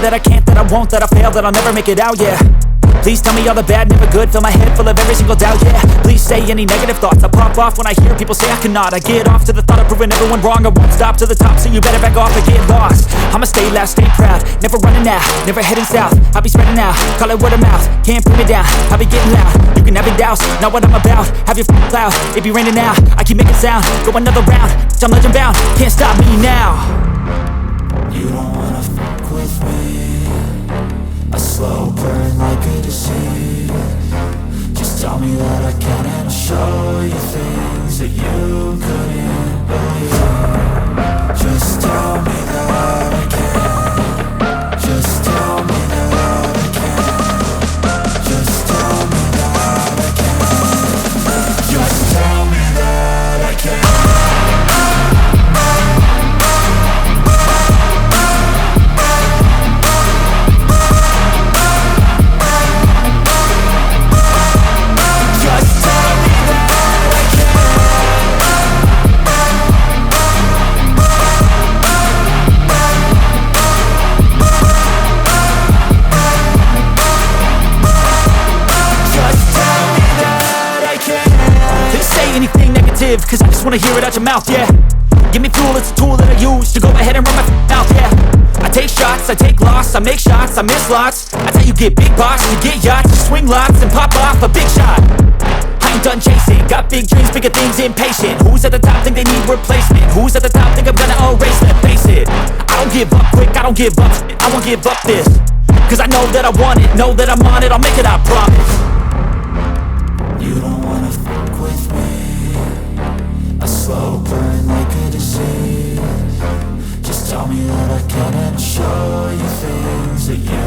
that I can't, that I won't, that I fail, that I'll never make it out, yeah. Please tell me all the bad, never good. Fill my head full of every single doubt, yeah. Please say any negative thoughts. I pop off when I hear people say I cannot. I get off to the thought of proving everyone wrong. I won't stop to the top, so you better back off and get lost. I'ma stay loud, stay proud, never running out, never heading south. I'll be spreading out, call it word of mouth. Can't put me down, I'll be getting loud. You can have your doubts, not what I'm about. Have your cloud, it be raining now. I keep making sound, go another round. I'm legend bound, can't stop me now. You don't wanna fuck with me. A slow burn like a disease. Just tell me that I can and I'll show you things that you couldn't believe. Just tell me that I can. Just tell me that I can. Just tell me that I can. Just tell me that I can. Cause I just wanna hear it out your mouth, yeah. Give me fuel, it's a tool that I use to go ahead and run my mouth, yeah. I take shots, I take loss, I make shots, I miss lots. That's how you get big boss, you get yachts, you swing lots and pop off a big shot. I ain't done chasing, got big dreams, bigger things, impatient. Who's at the top think they need replacement? Who's at the top think I'm gonna erase them? Face it, I don't give up quick, I don't give up shit, I won't give up this. Cause I know that I want it, know that I'm on it, I'll make it, I promise. You don't wanna fuck with me. A slow burn like a disease. Just tell me that I can and I'll show you things that you